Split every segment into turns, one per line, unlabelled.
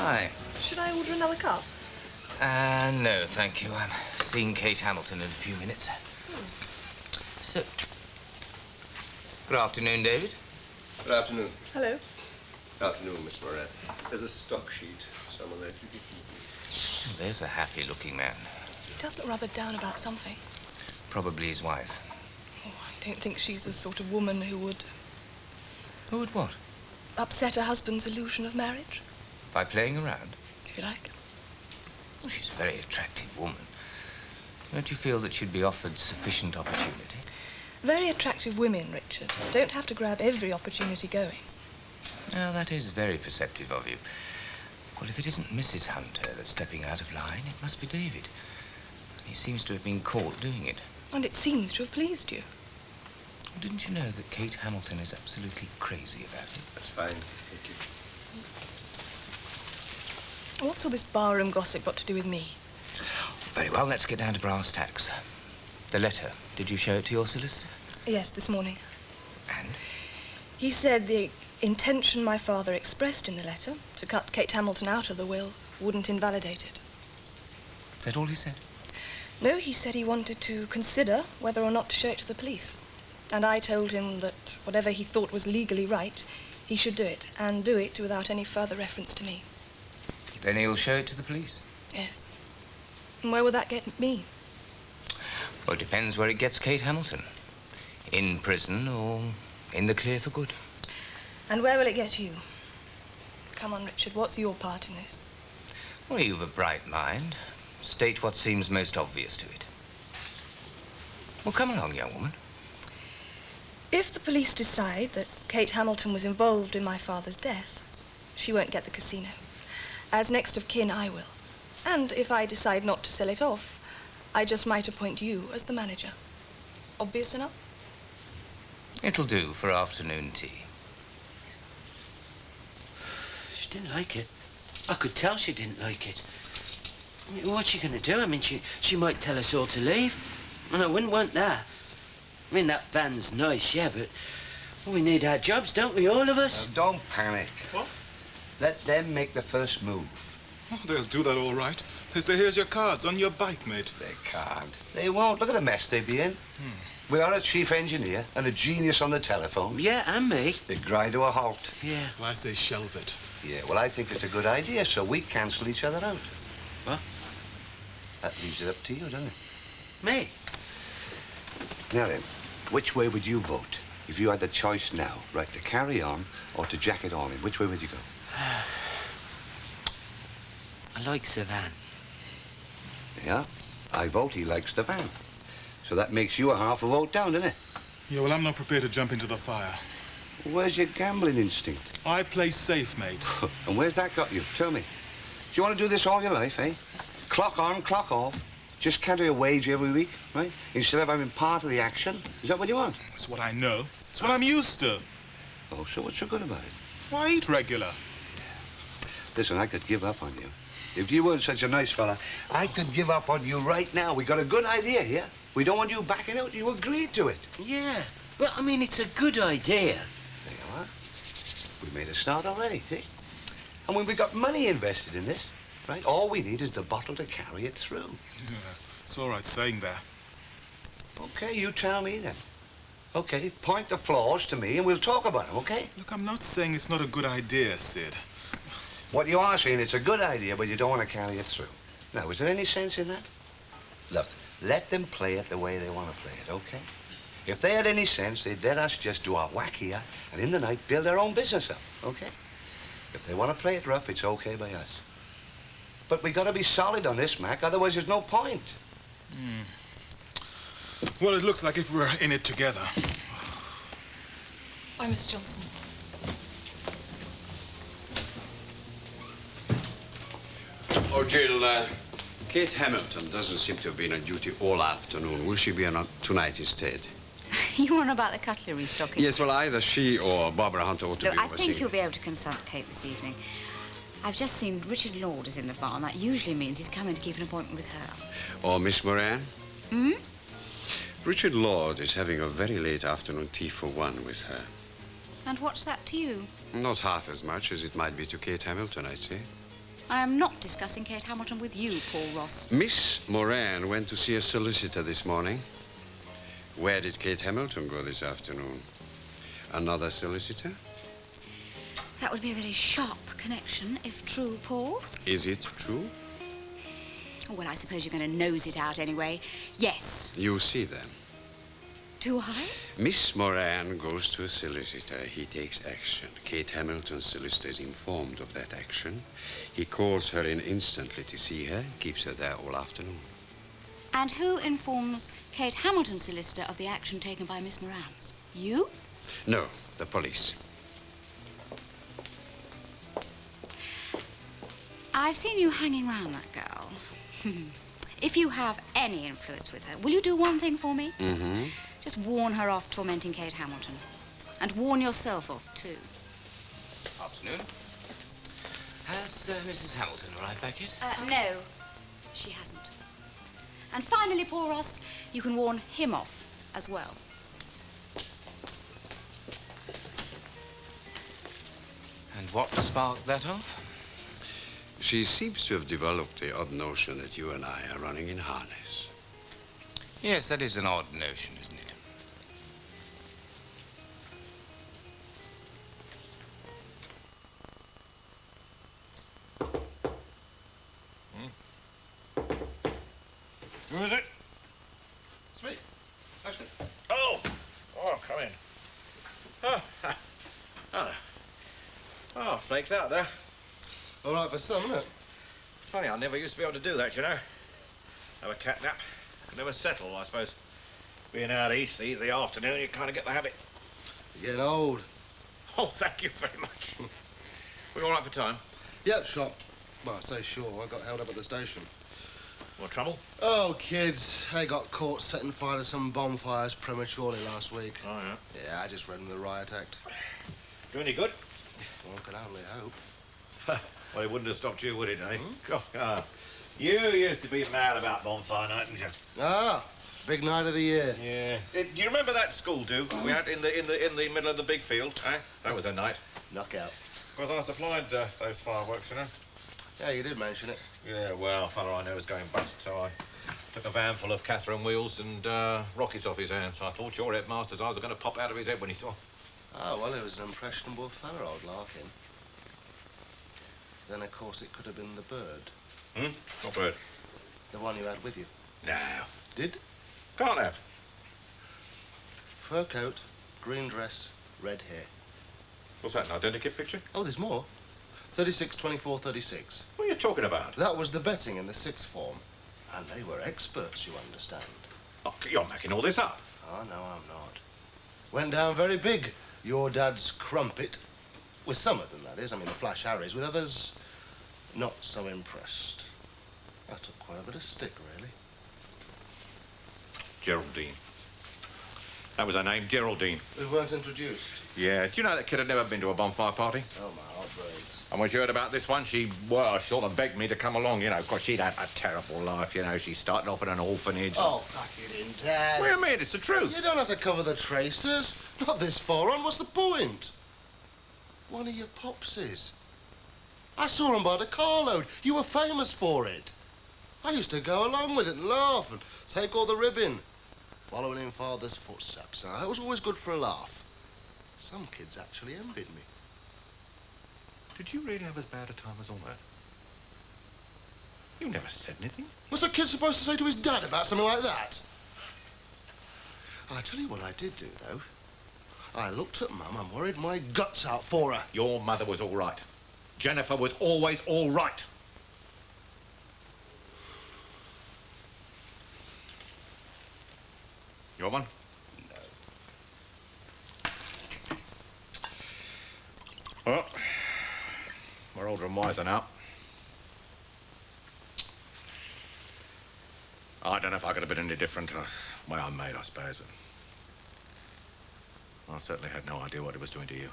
Hi.
Should I order another cup?
No, thank you. I'm seeing Kate Hamilton in a few minutes. So, good afternoon, David.
Good afternoon.
Hello.
Good afternoon, Miss Moran. There's a stock sheet. Someone there.
There's a happy-looking man.
He does look rather down about something.
Probably his wife.
Oh, I don't think she's the sort of woman who would...
Who would what?
Upset her husband's illusion of marriage.
By playing around?
If you like.
Oh, she's a very attractive woman. Don't you feel that she'd be offered sufficient opportunity?
Very attractive women, Richard, don't have to grab every opportunity going.
Now, that is very perceptive of you. Well, if it isn't Mrs. Hunter that's stepping out of line, it must be David. He seems to have been caught doing it.
And it seems to have pleased you.
Didn't you know that Kate Hamilton is absolutely crazy about it?
That's fine, thank you.
What's all this barroom gossip got to do with me?
Very well, let's get down to brass tacks. The letter, did you show it to your solicitor?
Yes, this morning.
And?
He said the intention my father expressed in the letter to cut Kate Hamilton out of the will wouldn't invalidate it.
Is that all he said?
No, he said he wanted to consider whether or not to show it to the police. And I told him that whatever he thought was legally right, he should do it, and do it without any further reference to me.
Then he'll show it to the police?
Yes. And where will that get me?
Well, it depends where it gets Kate Hamilton. In prison or in the clear for good.
And where will it get you? Come on, Richard, what's your part in this?
Well, you've a bright mind. State what seems most obvious to it. Well, come along, young woman.
If the police decide that Kate Hamilton was involved in my father's death, she won't get the casino. As next of kin, I will. And if I decide not to sell it off, I just might appoint you as the manager. Obvious enough?
It'll do for afternoon tea.
She didn't like it. I could tell she didn't like it. I mean, what's she going to do? I mean, she might tell us all to leave. And I wouldn't want that. I mean, that van's nice, yeah, but we need our jobs, don't we, all of us?
Now, don't panic.
What?
Let them make the first move.
Oh, they'll do that all right. They say, here's your cards on your bike, mate.
They can't. They won't. Look at the mess they'd be in. We are a chief engineer and a genius on the telephone.
Yeah, and me.
They grind to a halt.
Yeah.
Well, I say shelve it.
Yeah, well, I think it's a good idea, so we cancel each other out.
What?
That leaves it up to you, doesn't it?
Me?
Now then, which way would you vote if you had the choice now, right, to carry on or to jack it all in? Which way would you go?
I like Savan.
Yeah, I vote he likes the van. So that makes you a half a vote down, doesn't it?
Yeah, well, I'm not prepared to jump into the fire.
Where's your gambling instinct?
I play safe, mate.
And where's that got you? Tell me. Do you want to do this all your life, eh? Clock on, clock off. Just carry a wage every week, right? Instead of having part of the action. Is that what you want?
It's what I know. It's what I'm used to.
Oh, so what's so good about it?
Why eat regular?
Listen, I could give up on you. If you weren't such a nice fella, I could give up on you right now. We got a good idea here. We don't want you backing out. You agreed to it.
Yeah. Well, I mean, it's a good idea.
There you are. We made a start already, see? And when we got money invested in this, right, all we need is the bottle to carry it through.
Yeah, it's all right saying that.
Okay, you tell me then. Okay, point the flaws to me and we'll talk about them, okay?
Look, I'm not saying it's not a good idea, Sid.
What you are saying, it's a good idea, but you don't want to carry it through. Now, is there any sense in that? Look, let them play it the way they want to play it, okay? If they had any sense, they'd let us just do our whack here and in the night build their own business up, okay? If they want to play it rough, it's okay by us. But we got to be solid on this, Mac, otherwise there's no point.
Well, it looks like if we're in it together.
Bye, Mr. Johnson.
Oh, Jill, Kate Hamilton doesn't seem to have been on duty all afternoon. Will she be on tonight instead?
You want about the cutlery stocking?
Yes, well, either she or Barbara Hunter ought to be
I
overseeing.
think you'll be able to consult Kate this evening. I've just seen Richard Lloyd is in the bar, and that usually means he's coming to keep an appointment with her.
Or Miss Moran?
Hmm?
Richard Lloyd is having a very late afternoon tea for one with her.
And what's that to you?
Not half as much as it might be to Kate Hamilton, I'd say.
I am not discussing Kate Hamilton with you, Paul Ross.
Miss Moran went to see a solicitor this morning. Where did Kate Hamilton go this afternoon? Another solicitor?
That would be a very sharp connection, if true, Paul.
Is it true?
Well, I suppose you're going to nose it out anyway. Yes.
You see then.
Do I?
Miss Moran goes to a solicitor. He takes action. Kate Hamilton's solicitor is informed of that action. He calls her in instantly to see her, keeps her there all afternoon.
And who informs Kate Hamilton's solicitor of the action taken by Miss Moran's? You?
No, the police.
I've seen you hanging round that girl. If you have any influence with her, will you do one thing for me?
Mm-hmm.
Just warn her off tormenting Kate Hamilton. And warn yourself off, too.
Afternoon. Has Mrs. Hamilton arrived back yet?
No, she hasn't. And finally, Paul Ross, you can warn him off as well.
And what sparked that off?
She seems to have developed the odd notion that you and I are running in harness.
Yes, that is an odd notion, isn't it?
Who is it?
It's me. Ashley.
Oh, come in. Oh, hello. Oh, flaked out there.
All right for some, isn't it?
Funny, I never used to be able to do that, you know. Have a cat nap. Never settle, I suppose. Being out east, the afternoon, you kind of get the habit.
You're getting old.
Oh, thank you very much. We all right for time?
Yeah, shot. Well, I say sure. I got held up at the station.
What trouble?
Oh, kids. They got caught setting fire to some bonfires prematurely last week.
Oh, yeah.
Yeah, I just read them the riot act.
Do any good?
One can only hope.
Well, it wouldn't have stopped you, would it, eh? God, you used to be mad about bonfire night, didn't you?
Ah, big night of the year.
Yeah. Do you remember that school do we had in the middle of the big field? Eh? That was a night.
Knockout.
Because I supplied those fireworks, you know.
Yeah, you did mention it.
Yeah, well, a fellow I know was going bust, so I took a van full of Catherine wheels and rockets off his hands. I thought your headmaster's eyes were going to pop out of his head when he saw.
Oh, well, he was an impressionable fella, old Larkin. Then, of course, it could have been the bird.
Hmm? What bird?
The one you had with you.
No.
Did?
Can't have.
Fur coat, green dress, red hair.
What's that, an identikit picture?
Oh, there's more. 36, 24, 36.
What are you talking about?
That was the betting in the sixth form. And they were experts, you understand.
Oh, you're making all this up.
Oh, no, I'm not. Went down very big, your dad's crumpet. With some of them, that is. I mean, the Flash Harrys. With others, not so impressed. I took quite a bit of stick, really.
Geraldine. That was her name, Geraldine.
We weren't introduced.
Yeah, do you know that kid had never been to a bonfire party?
Oh, my heart breaks.
And when she heard about this one, she sort of begged me to come along, you know, because she'd had a terrible life, you know. She started off in an orphanage.
Oh, pack it in, Dad.
What do you mean? It's the truth.
You don't have to cover the traces. Not this far on. What's the point? One of your popsies. I saw him by the carload. You were famous for it. I used to go along with it and laugh and take all the ribbon. Following in Father's footsteps. And that was always good for a laugh. Some kids actually envied me.
Did you really have as bad a time as all that? You never said anything.
What's a kid supposed to say to his dad about something like that? I'll tell you what I did do, though. I looked at Mum and worried my guts out for her.
Your mother was all right. Jennifer was always all right. You want one? No. Well, we're older and wiser now. I don't know if I could have been any different. That's the way I'm made, I suppose, but I certainly had no idea what it was doing to you.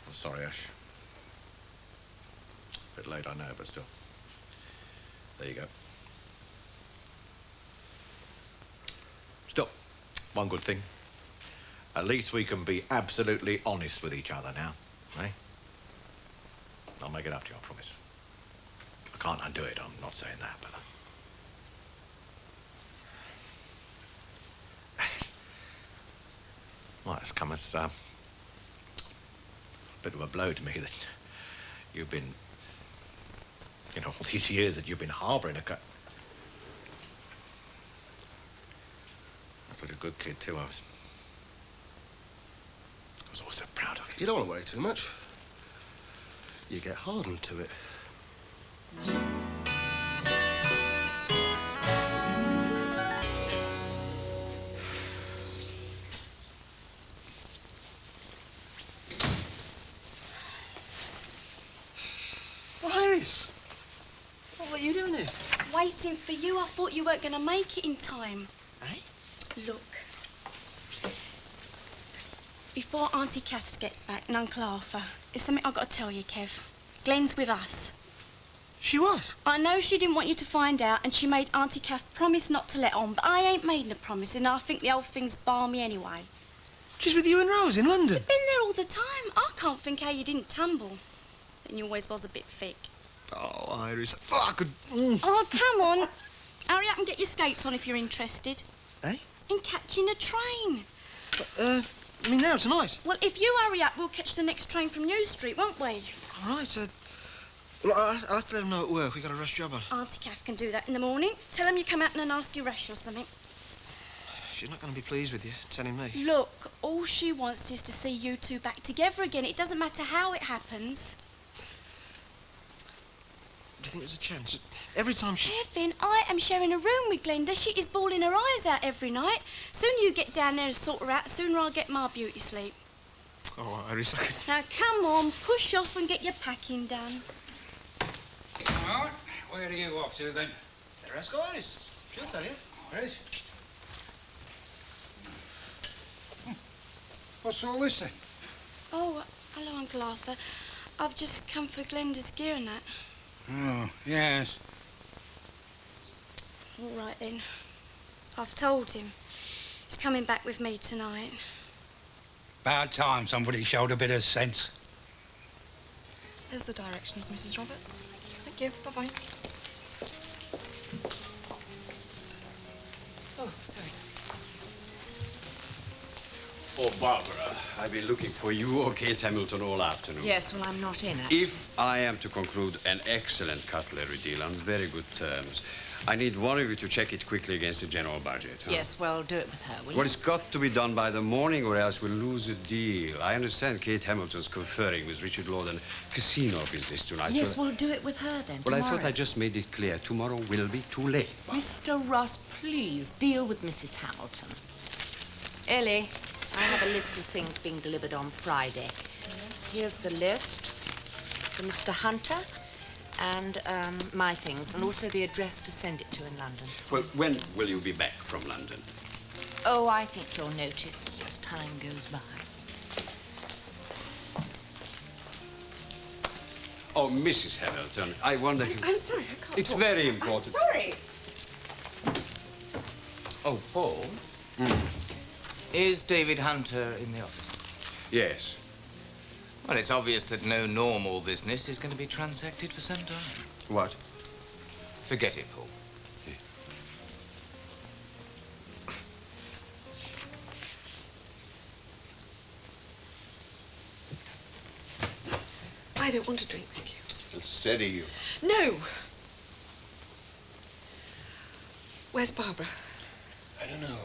I'm sorry, Ash. A bit late, I know, but still. There you go. Still, one good thing. At least we can be absolutely honest with each other now, eh? I'll make it up to you, I promise. I can't undo it, I'm not saying that, but... Well, it's come as a bit of a blow to me that you've been, you know, all these years that you've been harbouring a cut. Such a good kid, too. I was always so proud of you.
You don't want to worry too much. You get hardened to it. Iris, what are you doing here?
Waiting for you. I thought you weren't going to make it in time.
Eh?
Look. Before Auntie Kath gets back and Uncle Arthur, there's something I've got to tell you, Kev. Glen's with us.
She was?
I know she didn't want you to find out, and she made Auntie Kath promise not to let on, but I ain't made no promise, and I think the old thing's balmy anyway.
She's with you and Rose in London?
You've been there all the time. I can't think how you didn't tumble. Then you always was a bit thick.
Oh, Iris. Oh, I could...
Oh, come on. Hurry up and get your skates on if you're interested.
Eh?
In catching a train.
I mean now, tonight?
Well, if you hurry up, we'll catch the next train from New Street, won't we?
All right, well, I'll have to let them know at work. We've got a rush job on.
Auntie Kath can do that in the morning. Tell them you come out in a nasty rash or something.
She's not going to be pleased with you, telling me.
Look, all she wants is to see you two back together again. It doesn't matter how it happens.
Do you think there's a chance? Every time she...
Kevin, I am sharing a room with Glenda. She is bawling her eyes out every night. Soon you get down there and sort her out, sooner I'll get my beauty sleep.
Oh, Iris, I could...
Now, come on, push off and get your packing done.
All right, where are you off to, then?
There, ask Iris. She'll tell you.
Iris? What's all this, then?
Oh, hello, Uncle Arthur. I've just come for Glenda's gear and that.
Oh, yes.
All right, then. I've told him. He's coming back with me tonight.
About time somebody showed a bit of sense.
There's the directions, Mrs. Roberts. Thank you. Bye-bye. Oh, sorry.
Oh, Barbara, I've been looking for you or Kate Hamilton all afternoon.
Yes, well, I'm not in, actually.
If I am to conclude an excellent cutlery deal on very good terms, I need one of you to check it quickly against the general budget. Huh?
Yes, well, do it with her, will you?
Well, it's got to be done by the morning or else we'll lose a deal. I understand Kate Hamilton's conferring with Richard Lloyd on casino business tonight.
Yes,
so...
we'll do it with her then,
Well,
tomorrow.
I thought I just made it clear. Tomorrow will be too late.
Mr. Ross, please deal with Mrs. Hamilton. Ellie, I have a list of things being delivered on Friday. Yes. Here's the list for Mr. Hunter and my things, and also the address to send it to in London.
Well, when will you be back from London?
Oh, I think you'll notice as time goes by.
Oh, Mrs. Hamilton, I wonder if...
I'm sorry, I can't
It's
talk.
very important.
I'm sorry.
Oh, Paul? Is David Hunter in the office?
Yes.
Well, it's obvious that no normal business is going to be transacted for some time.
What?
Forget it, Paul.
I don't want to drink, thank you.
Steady you.
No! Where's Barbara?
I don't know.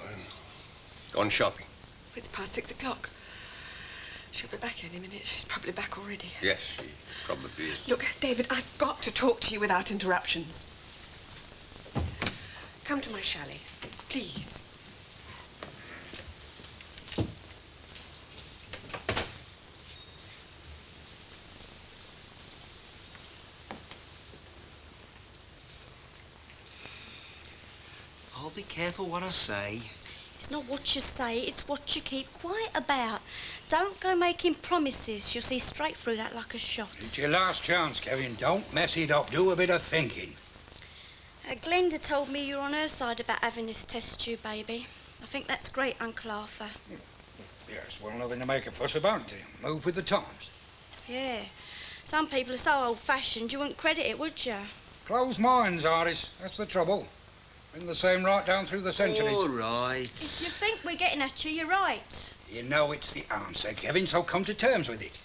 Gone shopping.
It's past 6 o'clock. She'll be back any minute. She's probably back already.
Yes, she probably is.
Look, David, I've got to talk to you without interruptions. Come to my chalet, please.
I'll be careful what I say.
It's not what you say, it's what you keep quiet about. Don't go making promises. You'll see straight through that like a shot.
It's your last chance, Kevin. Don't mess it up. Do a bit of thinking.
Glenda told me you're on her side about having this test tube baby. I think that's great, Uncle Arthur.
Yes, well, nothing to make a fuss about. Move with the times.
Yeah. Some people are so old-fashioned you wouldn't credit it, would you?
Closed minds, Artis. That's the trouble. Been the same right down through the centuries.
All right.
If you think we're getting at you, you're right.
You know it's the answer, Kevin, so come to terms with it.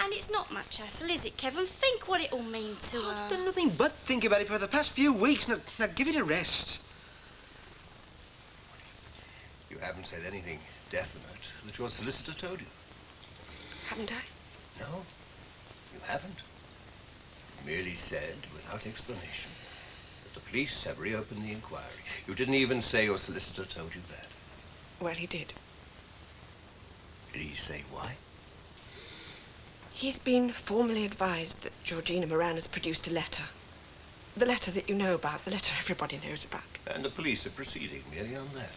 And it's not much hassle, is it, Kevin? Think what it all means to her.
I've done nothing but think about it for the past few weeks. Now give it a rest.
You haven't said anything definite that your solicitor told you.
Haven't I?
No, you haven't. You merely said, without explanation, that the police have reopened the inquiry. You didn't even say your solicitor told you that.
Well, he did.
Did he say why?
He's been formally advised that Georgina Moran has produced a letter. The letter that you know about, the letter everybody knows about.
And the police are proceeding merely on that.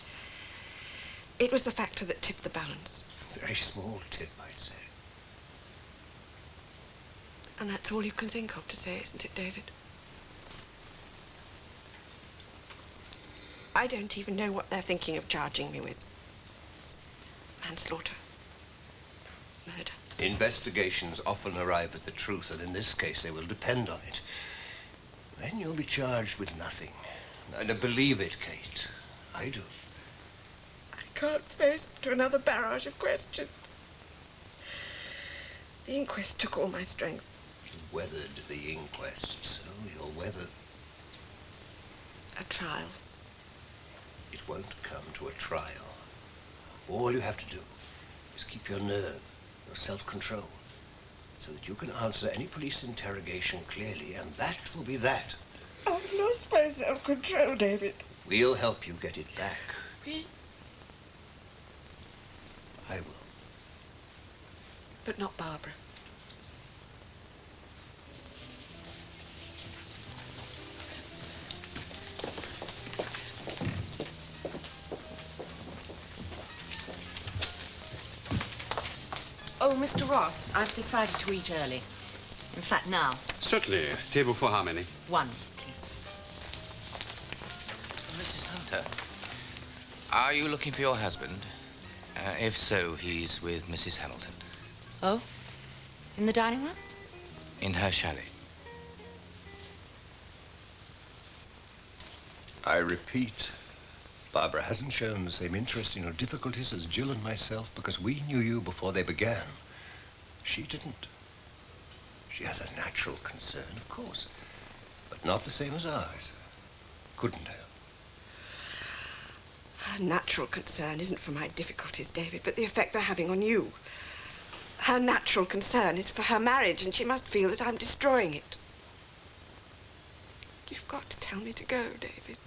It was the factor that tipped the balance.
Very small tip, I'd say.
And that's all you can think of to say, isn't it, David? I don't even know what they're thinking of charging me with. Manslaughter. Murder.
Investigations often arrive at the truth, and in this case they will depend on it. Then you'll be charged with nothing. And believe it, Kate. I do.
I can't face up to another barrage of questions. The inquest took all my strength.
You weathered the inquest, so you'll weather...
A trial.
It won't come to a trial. All you have to do is keep your nerve, your self-control, so that you can answer any police interrogation clearly, and that will be that.
I've lost my self-control, David.
We'll help you get it back.
We?
I will.
But not Barbara.
Oh, Mr. Ross, I've decided to eat early. In fact, now.
Certainly. Table for how many?
One, please.
Mrs. Hunter, are you looking for your husband? If so, he's with Mrs. Hamilton.
Oh? In the dining room?
In her chalet.
I repeat, Barbara hasn't shown the same interest in your difficulties as Jill and myself because we knew you before they began. She didn't. She has a natural concern, of course, but not the same as ours. Couldn't have.
Her natural concern isn't for my difficulties, David, but the effect they're having on you. Her natural concern is for her marriage, and she must feel that I'm destroying it. You've got to tell me to go, David.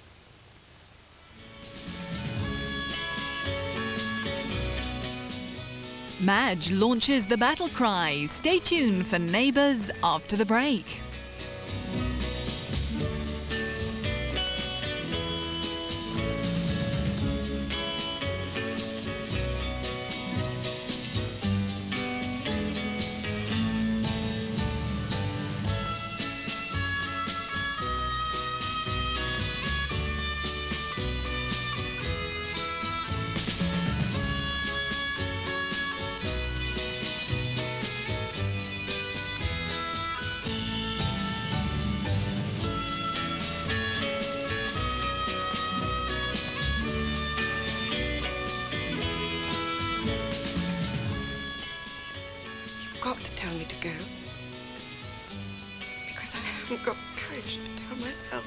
Madge launches the battle cry. Stay tuned for Neighbours after the break.
Got to tell me to go. Because I haven't got the courage to tell myself.